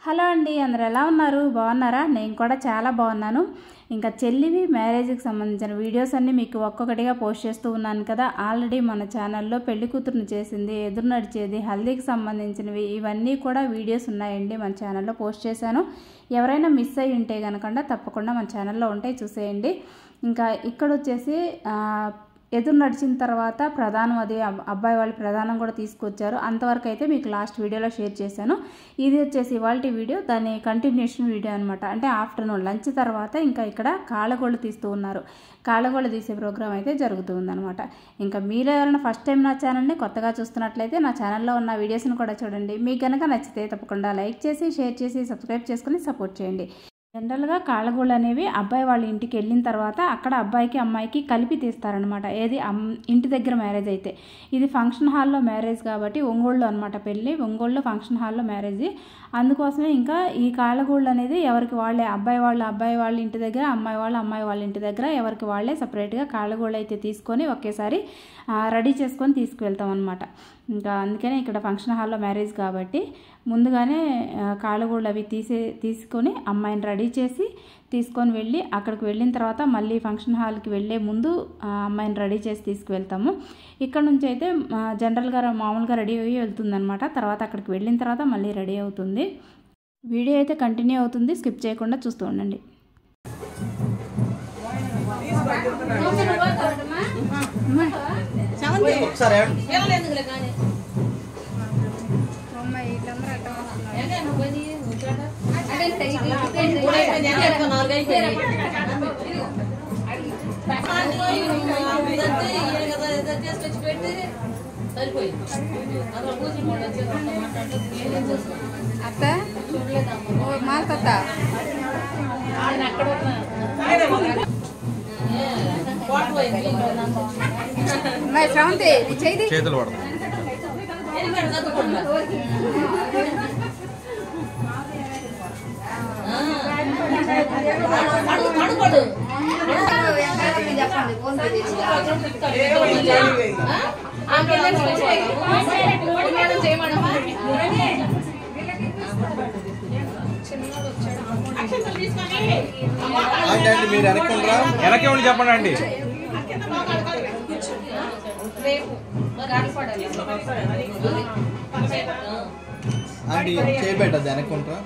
Hello అండి, అందరూ ఎలా ఉన్నారు? బాగున్నారా? నేను కూడా చాలా బాగున్నాను. ఇంకా చెల్లివి మ్యారేజ్కి సంబంధించిన వీడియోస్ అన్నీ మీకు ఒక్కొక్కటిగా పోస్ట్ చేస్తూ ఉన్నాను కదా. ఆల్రెడీ మన ఛానల్లో పెళ్లి కూతురుని చేసింది, ఎదురు నడిచేది, హల్దీకి సంబంధించినవి ఇవన్నీ కూడా వీడియోస్ ఉన్నాయండి. మన ఛానల్లో పోస్ట్ చేశాను. ఎవరైనా మిస్ అయ్యి ఉంటే కనుక తప్పకుండా మన ఛానల్లో ఉంటాయి, చూసేయండి. ఇంకా ఇక్కడ వచ్చేసి ఎదురు నడిచిన తర్వాత ప్రధానం, అది అబ్బాయి వాళ్ళు ప్రధానం కూడా తీసుకొచ్చారు. అంతవరకు అయితే మీకు లాస్ట్ వీడియోలో షేర్ చేశాను. ఇది వచ్చేసి ఇవాల్టి వీడియో, దాని కంటిన్యూషన్ వీడియో అనమాట. అంటే ఆఫ్టర్నూన్ లంచ్ తర్వాత ఇంకా ఇక్కడ కాళ్ళగోళ్ళు తీస్తూ ఉన్నారు. కాళ్ళగోళ్ళు తీసే ప్రోగ్రామ్ అయితే జరుగుతుందనమాట. ఇంకా మీరు ఎవరైనా ఫస్ట్ టైం నా ఛానల్ని కొత్తగా చూస్తున్నట్లయితే నా ఛానల్లో ఉన్న వీడియోస్ని కూడా చూడండి. మీకు కనుక నచ్చితే తప్పకుండా లైక్ చేసి, షేర్ చేసి, సబ్స్క్రైబ్ చేసుకుని సపోర్ట్ చేయండి. జనరల్గా కాళ్ళగోళ్ళు అనేవి అబ్బాయి వాళ్ళ ఇంటికి వెళ్ళిన తర్వాత అక్కడ అబ్బాయికి అమ్మాయికి కలిపి తీస్తారనమాట. ఏది ఇంటి దగ్గర మ్యారేజ్ అయితే. ఇది ఫంక్షన్ హాల్లో మ్యారేజ్ కాబట్టి ఒంగోళ్ళు అనమాట పెళ్ళి. ఒంగోళ్ళు ఫంక్షన్ హాల్లో మ్యారేజ్. అందుకోసమే ఇంకా ఈ కాళ్ళగోళ్ళు అనేది ఎవరికి వాళ్ళే, అబ్బాయి వాళ్ళ ఇంటి దగ్గర, అమ్మాయి వాళ్ళ ఇంటి దగ్గర ఎవరికి వాళ్ళే సపరేట్గా కాళ్ళగోళ్ళు అయితే తీసుకొని ఒకేసారి రెడీ చేసుకొని తీసుకువెళ్తాం అనమాట. ఇంకా అందుకనే ఇక్కడ ఫంక్షన్ హాల్లో మ్యారేజ్ కాబట్టి ముందుగానే కాళ్ళగోళ్ళు అవి తీసుకొని అమ్మాయిని రెడీ చేసి తీసుకొని వెళ్ళి, అక్కడికి వెళ్ళిన తర్వాత మళ్ళీ ఫంక్షన్ హాల్కి వెళ్ళే ముందు అమ్మాయిని రెడీ చేసి తీసుకువెళ్తాము. ఇక్కడ నుంచి అయితే జనరల్గా మామూలుగా రెడీ అయ్యి వెళ్తుందనమాట. తర్వాత అక్కడికి వెళ్ళిన తర్వాత మళ్ళీ రెడీ అవుతుంది. వీడియో అయితే కంటిన్యూ అవుతుంది, స్కిప్ చేయకుండా చూస్తూ ఉండండి. అత్త మాత శ్రవంతి చేతులు పడతాం. మీరు వెనక్కి ఉండి చెప్పండి అండి. అండి చేయబెట్టద్దు, వెనక్కుంటారా?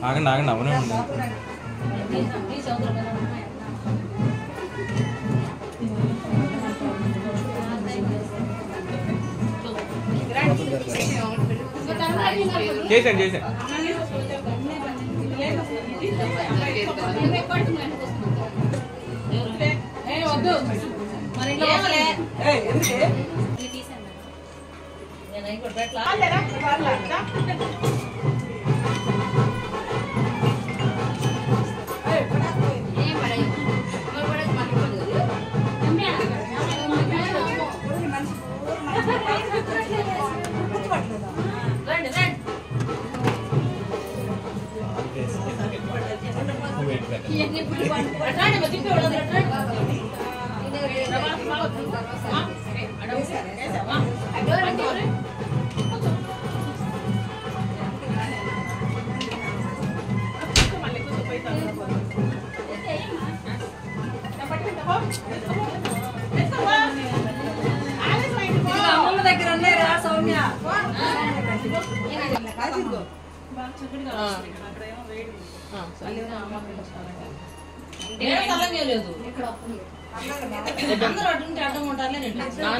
ఆగండి ఆగండి, అవునే ఉంది. చేసాను దగ్గర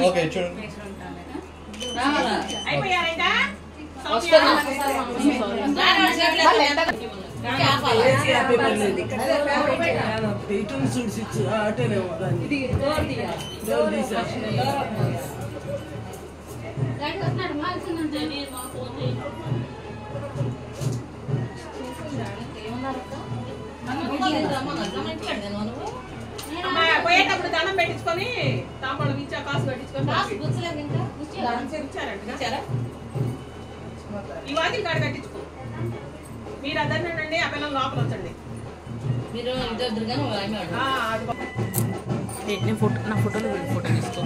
ఓకే చూడండి. పోయేటప్పుడు దండం పెట్టించుకొని తాంబూలం ఇచ్చా కాసు పెట్టించుకొని ఈ వాకిలి కాడ కట్టించుకో. మీరు అదనండి ఆ పిల్లలు లోపల వచ్చండి. మీరు నా ఫోటోలు ఫోటో తీసుకో.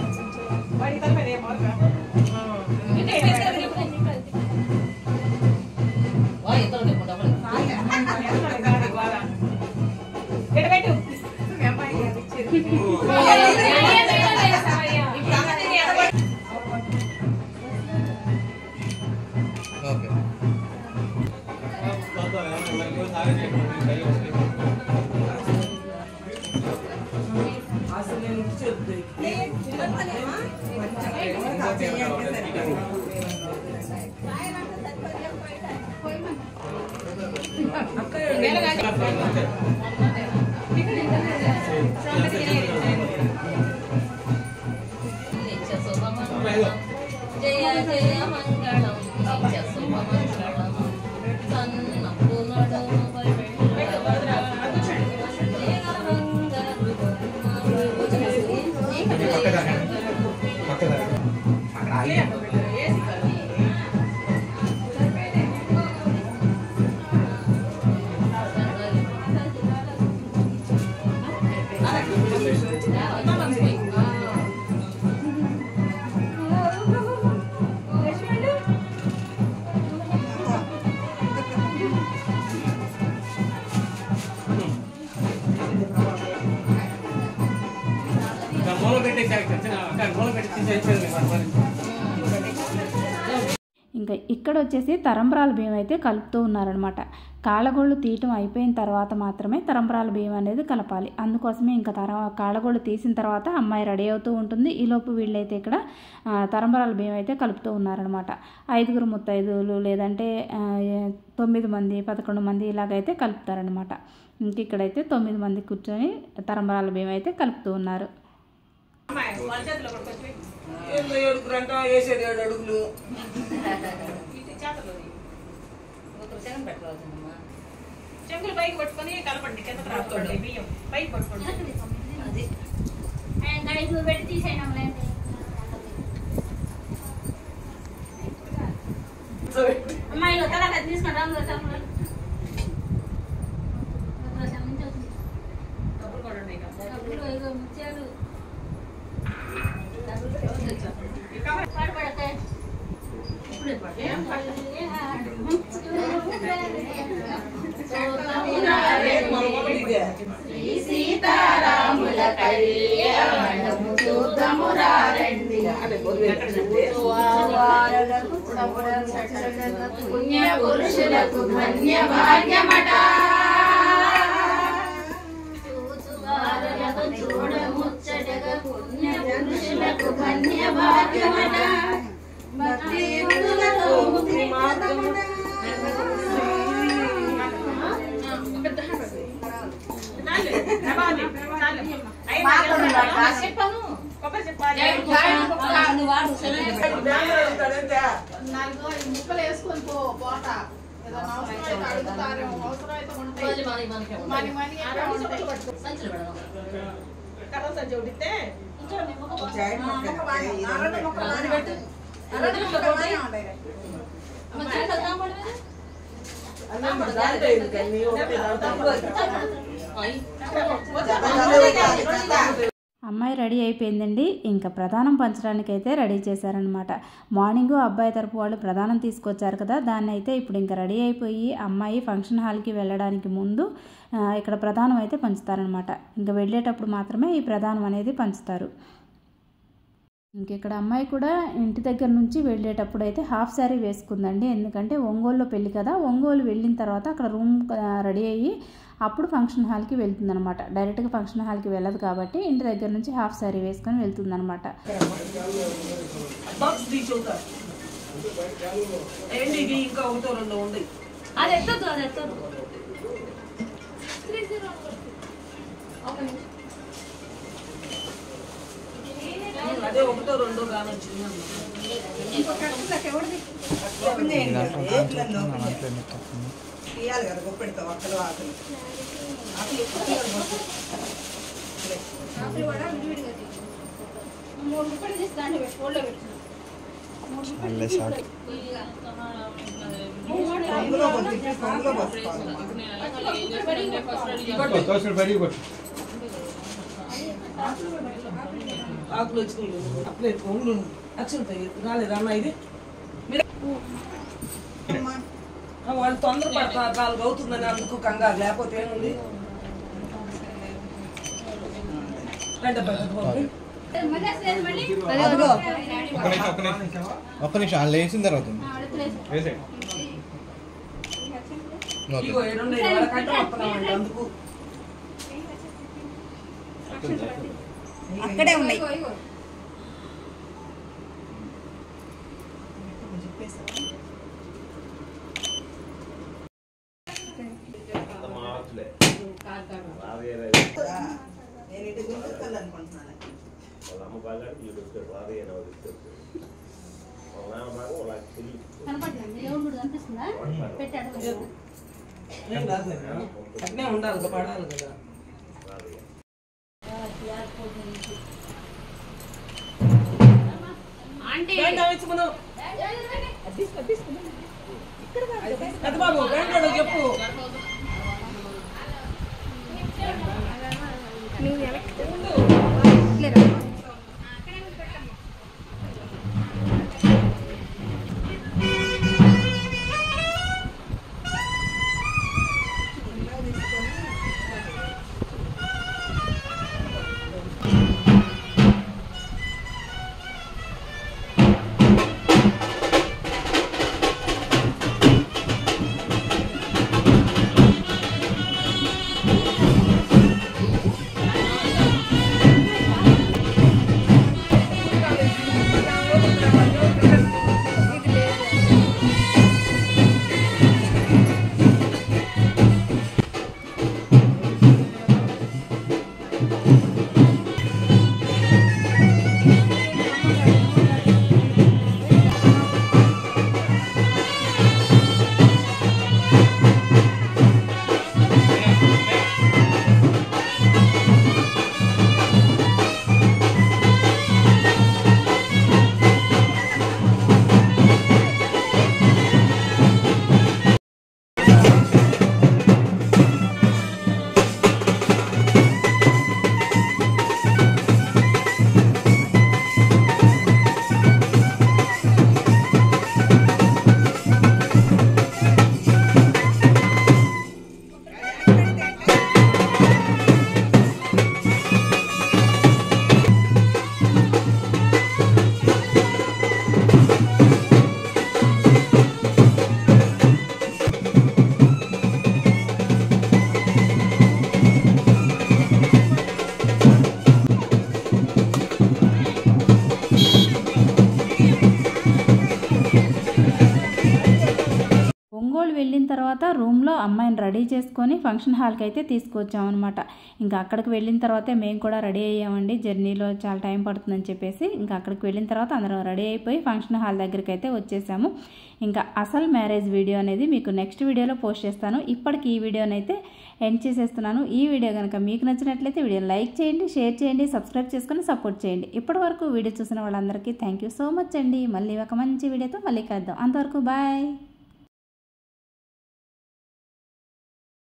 ఓకే జయ జయ మంగళం ఇంకా ఇక్కడ వచ్చేసి తరంబ్రాల బియ్యం అయితే కలుపుతూ ఉన్నారనమాట. కాళ్ళగోళ్ళు తీయటం అయిపోయిన తర్వాత మాత్రమే తరంబ్రాల బియ్యం అనేది కలపాలి. అందుకోసమే ఇంకా కాళ్ళగోళ్ళు తీసిన తర్వాత అమ్మాయి రెడీ అవుతూ ఉంటుంది. ఈలోపు వీళ్ళైతే ఇక్కడ తరంబ్రాల బియ్యం అయితే కలుపుతూ ఉన్నారనమాట. 5 ముత్తైదువులు లేదంటే 9 మంది 11 మంది ఇలాగైతే కలుపుతారనమాట. ఇంక ఇక్కడైతే 9 మంది కూర్చొని తరంబ్రాల బియ్యం అయితే కలుపుతూ ఉన్నారు. చెంగులు పైకి పట్టుకొని కలపండి. కిందకి రాసుకోండి. బియ్యం పైకి పట్టుకోండి. పెట్టి తీసేయండి. అమ్మాయిలు తల తీసుకుంటా ముత్యాలు సీతారాముల కళ్యాణము చూద్దాము రండి. పుణ్య పురుషులకు ధన్య భాగ్యమట. చూడముచ్చటగా పుణ్య పురుషులకు ధన్య భాగ్యమట. భక్తి యుక్తులతో ముక్తి మార్గమున. ముక్కలు వేసుకొని పోట కథ సంచి ఉడితే అమ్మాయి రెడీ అయిపోయిందండి. ఇంకా ప్రధానం పంచడానికి అయితే రెడీ చేశారనమాట. మార్నింగ్ అబ్బాయి తరపు వాళ్ళు ప్రధానం తీసుకొచ్చారు కదా, దాన్ని అయితే ఇప్పుడు ఇంకా రెడీ అయిపోయి అమ్మాయి ఫంక్షన్ హాల్కి వెళ్ళడానికి ముందు ఇక్కడ ప్రధానం అయితే పంచుతారనమాట. ఇంకా వెళ్ళేటప్పుడు మాత్రమే ఈ ప్రధానం అనేది పంచుతారు. ఇంకిక్కడ అమ్మాయి కూడా ఇంటి దగ్గర నుంచి వెళ్ళేటప్పుడు అయితే హాఫ్ శారీ వేసుకుందండి. ఎందుకంటే ఒంగోలులో పెళ్ళి కదా, ఒంగోలు వెళ్ళిన తర్వాత అక్కడ రూమ్ రెడీ అయ్యి అప్పుడు ఫంక్షన్ హాల్కి వెళ్తుందనమాట. డైరెక్ట్గా ఫంక్షన్ హాల్కి వెళ్ళదు కాబట్టి ఇంటి దగ్గర నుంచి హాఫ్ శారీ వేసుకొని వెళ్తుందనమాట. ఇంకా ఒకటో రెండో ఉంది అది ఎత్తదు అది ఎత్తదు అదే ఒకటో రెండో కానొచ్చింది తీయాలి కదా గొప్పెడతావు అక్కలు ఆకలి ఆకలి ఆకులు వచ్చినాయి అప్పుడే పొంగులు వచ్చుంటాయి రాలేదు అన్న ఇది వాళ్ళు తొందర పడతారు 4 అవుతుందని అందుకు కంగారు లేకపోతే ఏముంది ఒక్క నిమిషం వాళ్ళు వేసిన తర్వాత అందుకు అక్కడే ఉన్నాయి. నేను ఇంటి గురించి అనుకుంటున్నాను అట్నే ఉండాలి పడాలి కదా బాబు చెప్పు ఒంగోలు వెళ్ళిన తర్వాత రూమ్లో అమ్మాయిని రెడీ చేసుకొని ఫంక్షన్ హాల్కి అయితే తీసుకొచ్చామన్నమాట. ఇంకా అక్కడికి వెళ్ళిన తర్వాతే మేము కూడా రెడీ అయ్యామండి. జర్నీలో చాలా టైం పడుతుందని చెప్పేసి ఇంకా అక్కడికి వెళ్ళిన తర్వాత అందరం రెడీ అయిపోయి ఫంక్షన్ హాల్ దగ్గరికి అయితే వచ్చేసాము. ఇంకా అసలు మ్యారేజ్ వీడియో అనేది మీకు నెక్స్ట్ వీడియోలో పోస్ట్ చేస్తాను. ఇప్పటికి ఈ వీడియోనైతే ఎండ్ చేసేస్తున్నాను. ఈ వీడియో కనుక మీకు నచ్చినట్లయితే వీడియోని లైక్ చేయండి, షేర్ చేయండి, సబ్స్క్రైబ్ చేసుకొని సపోర్ట్ చేయండి. ఇప్పటి వరకు వీడియో చూసిన వాళ్ళందరికీ థ్యాంక్ యూ సో మచ్ అండి. మళ్ళీ ఒక మంచి వీడియోతో మళ్ళీ కలుద్దాం. అంతవరకు బాయ్.